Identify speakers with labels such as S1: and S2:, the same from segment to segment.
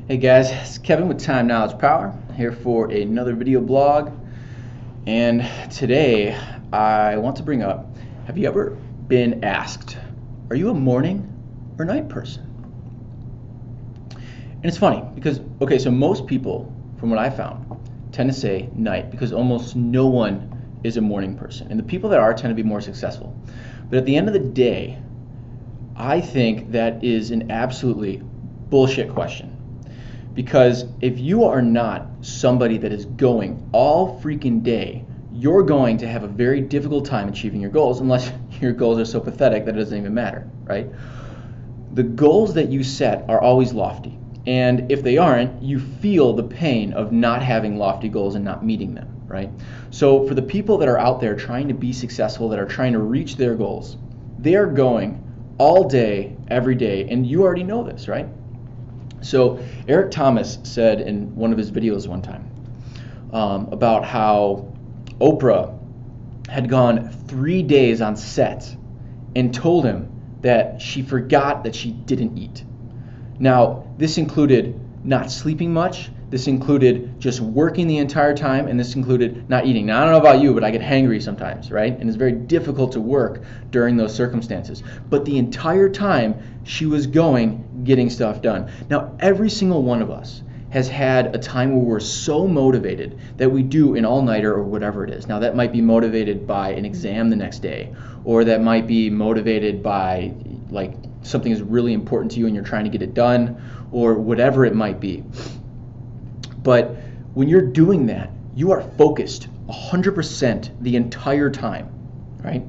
S1: Hey guys, it's Kevin with Time Knowledge Power here for another video blog. And today I want to bring up, have you ever been asked, are you a morning or night person? And it's funny because, okay, so most people, from what I found, tend to say night because almost no one is a morning person. And the people that are tend to be more successful. But at the end of the day, I think that is an absolutely bullshit question. Because if you are not somebody that is going all freaking day, you're going to have a very difficult time achieving your goals unless your goals are so pathetic that it doesn't even matter, right? The goals that you set are always lofty. And if they aren't, you feel the pain of not having lofty goals and not meeting them, right? So for the people that are out there trying to be successful, that are trying to reach their goals, they are going all day, every day, and you already know this, right? So Eric Thomas said in one of his videos one time about how Oprah had gone 3 days on set and told him that she forgot that she didn't eat. Now, this included not sleeping much, this included just working the entire time, and this included not eating. Now, I don't know about you, but I get hangry sometimes, right? And it's very difficult to work during those circumstances. But the entire time, she was getting stuff done. Now, every single one of us has had a time where we're so motivated that we do an all-nighter or whatever it is. Now, that might be motivated by an exam the next day, or that might be motivated by, like, something is really important to you and you're trying to get it done, or whatever it might be. But when you're doing that, you are focused 100% the entire time, right?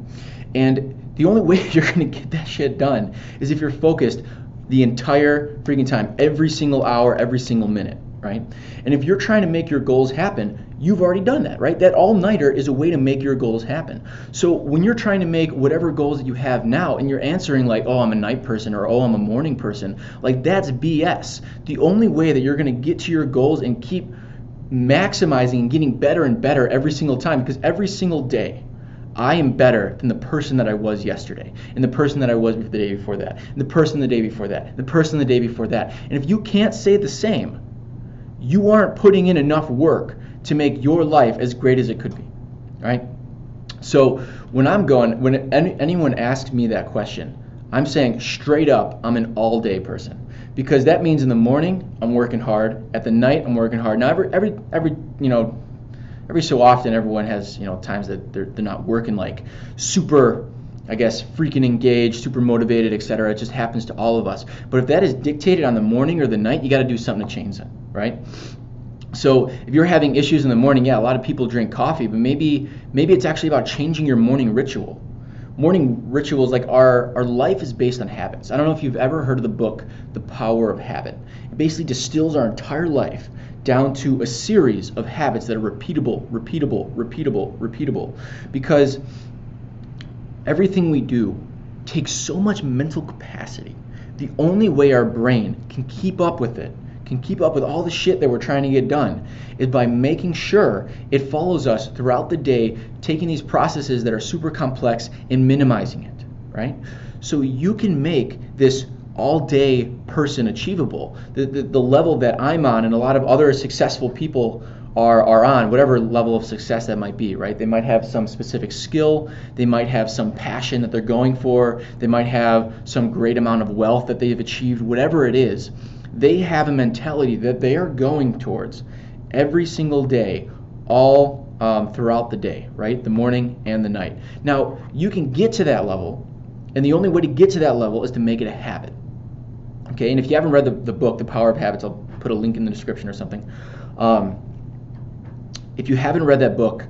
S1: And the only way you're going to get that shit done is if you're focused the entire freaking time, every single hour, every single minute, right? And if you're trying to make your goals happen, you've already done that, right? That all-nighter is a way to make your goals happen. So when you're trying to make whatever goals that you have now and you're answering like, oh, I'm a night person or oh, I'm a morning person, like that's BS. The only way that you're going to get to your goals and keep maximizing and getting better and better every single time, because every single day I am better than the person that I was yesterday, and the person that I was the day before that, and the person the day before that, the person the day before that. And if you can't say the same, you aren't putting in enough work to make your life as great as it could be, right? So when anyone asks me that question, I'm saying straight up, I'm an all-day person, because that means in the morning I'm working hard, at the night I'm working hard. Now every so often everyone has times that they're not working like super, I guess, freaking engaged, super motivated, etc. It just happens to all of us. But if that is dictated on the morning or the night, you got to do something to change that, right? So if you're having issues in the morning, yeah, a lot of people drink coffee, but maybe it's actually about changing your morning ritual. Morning rituals, like our life is based on habits. I don't know if you've ever heard of the book, The Power of Habit. It basically distills our entire life down to a series of habits that are repeatable, because everything we do takes so much mental capacity. The only way our brain can keep up with it, can keep up with all the shit that we're trying to get done, is by making sure it follows us throughout the day, taking these processes that are super complex and minimizing it, right? So you can make this all-day person achievable. The level that I'm on and a lot of other successful people are on, whatever level of success that might be, right? They might have some specific skill, they might have some passion that they're going for, they might have some great amount of wealth that they've achieved, whatever it is. They have a mentality that they are going towards every single day, all throughout the day, right? The morning and the night. Now, you can get to that level, and the only way to get to that level is to make it a habit. Okay, and if you haven't read the book, The Power of Habits, I'll put a link in the description or something. If you haven't read that book,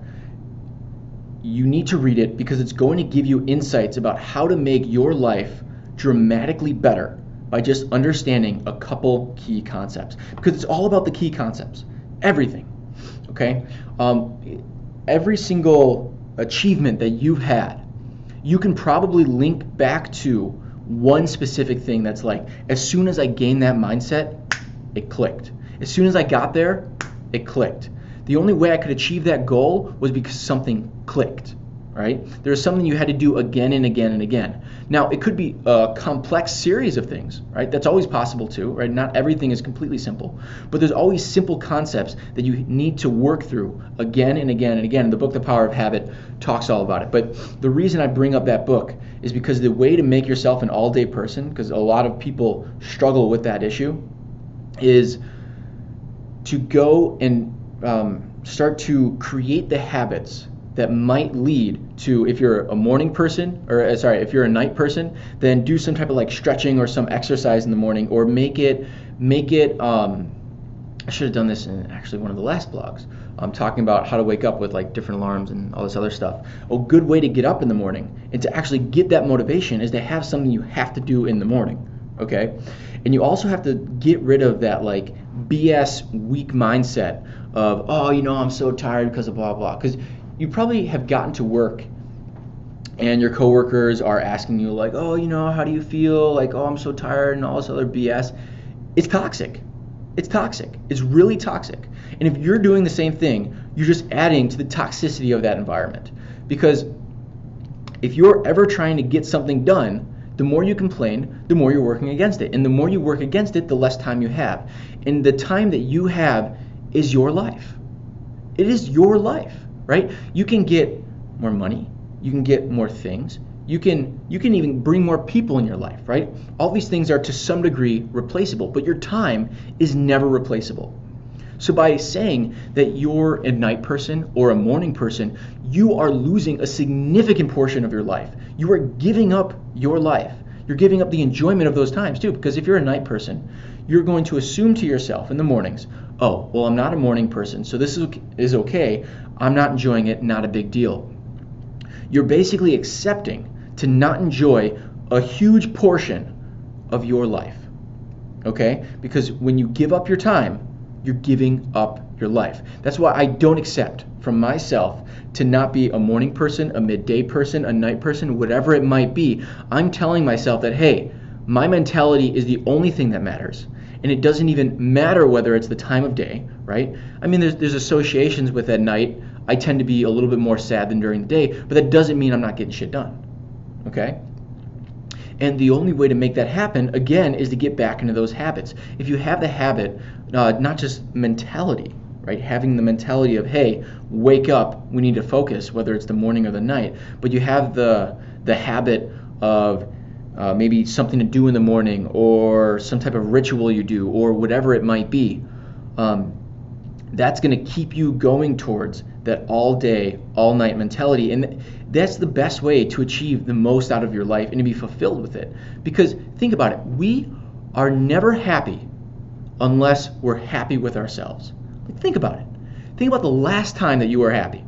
S1: you need to read it because it's going to give you insights about how to make your life dramatically better by just understanding a couple key concepts. Because it's all about the key concepts, everything, okay? Every single achievement that you've had, you can probably link back to one specific thing that's like, as soon as I gained that mindset, it clicked. As soon as I got there, it clicked. The only way I could achieve that goal was because something clicked, right? There's something you had to do again and again and again. Now, it could be a complex series of things, right? That's always possible too, right? Not everything is completely simple, but there's always simple concepts that you need to work through again and again and again. The book, The Power of Habit, talks all about it. But the reason I bring up that book is because the way to make yourself an all-day person, because a lot of people struggle with that issue, is to go and start to create the habits that might lead to, if you're a morning person, or if you're a night person, then do some type of like stretching or some exercise in the morning, or make it I should have done this in actually one of the last blogs. I'm talking about how to wake up with like different alarms and all this other stuff. A good way to get up in the morning and to actually get that motivation is to have something you have to do in the morning, okay? And you also have to get rid of that like BS weak mindset of, oh, I'm so tired because of blah, blah. Because you probably have gotten to work and your coworkers are asking you like, oh, how do you feel? Like, oh, I'm so tired and all this other BS. It's toxic. It's toxic. It's really toxic. And if you're doing the same thing, you're just adding to the toxicity of that environment. Because if you're ever trying to get something done, the more you complain, the more you're working against it. And the more you work against it, the less time you have. And the time that you have is your life. It is your life, right? You can get more money. You can get more things. You can even bring more people in your life, right? All these things are to some degree replaceable, but your time is never replaceable. So by saying that you're a night person or a morning person, you are losing a significant portion of your life. You are giving up your life. You're giving up the enjoyment of those times too, because if you're a night person, you're going to assume to yourself in the mornings, oh, well, I'm not a morning person, so this is okay. I'm not enjoying it, not a big deal. You're basically accepting to not enjoy a huge portion of your life, okay? Because when you give up your time, you're giving up your life. That's why I don't accept from myself to not be a morning person, a midday person, a night person, whatever it might be. I'm telling myself that, hey, my mentality is the only thing that matters. And it doesn't even matter whether it's the time of day, right? I mean, there's associations with at night. I tend to be a little bit more sad than during the day, but that doesn't mean I'm not getting shit done, okay? And the only way to make that happen, again, is to get back into those habits. If you have the habit, not just mentality, right? Having the mentality of, hey, wake up, we need to focus, whether it's the morning or the night, but you have the habit of maybe something to do in the morning or some type of ritual you do or whatever it might be, that's going to keep you going towards that all day, all night mentality. And that's the best way to achieve the most out of your life and to be fulfilled with it. Because think about it, we are never happy unless we're happy with ourselves. Think about it. Think about the last time that you were happy.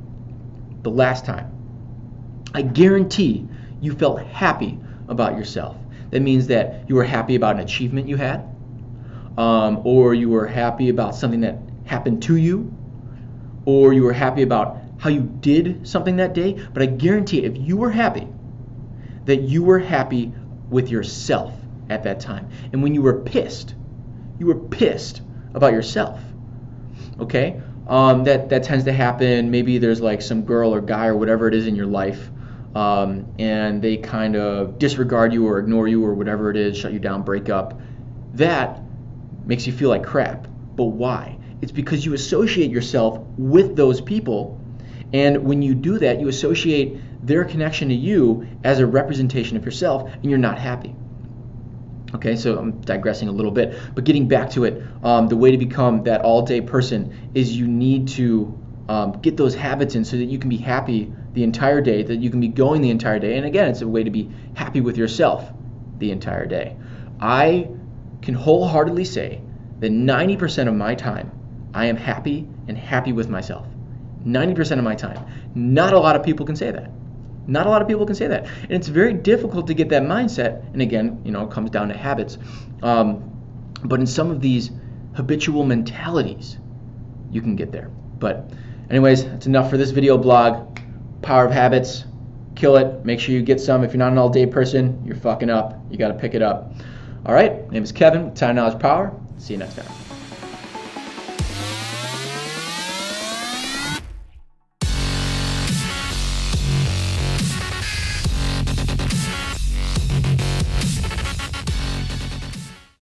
S1: The last time. I guarantee you felt happy about yourself. That means that you were happy about an achievement you had, or you were happy about something that happened to you, or you were happy about how you did something that day. But I guarantee if you were happy, that you were happy with yourself at that time. And when you were pissed about yourself, okay? That tends to happen. Maybe there's like some girl or guy or whatever it is in your life, and they kind of disregard you or ignore you or whatever it is, shut you down, break up. That makes you feel like crap. But why? It's because you associate yourself with those people, and when you do that, you associate their connection to you as a representation of yourself, and you're not happy. Okay, so I'm digressing a little bit, but getting back to it, the way to become that all-day person is you need to get those habits in so that you can be happy the entire day, that you can be going the entire day. And again, it's a way to be happy with yourself the entire day. I can wholeheartedly say that 90% of my time, I am happy and happy with myself. 90% of my time. Not a lot of people can say that. Not a lot of people can say that. And it's very difficult to get that mindset. And again, it comes down to habits. But in some of these habitual mentalities, you can get there. But anyways, that's enough for this video blog. Power of habits. Kill it. Make sure you get some. If you're not an all-day person, you're fucking up. You got to pick it up. All right. My name is Kevin with Time Knowledge Power. See you next time.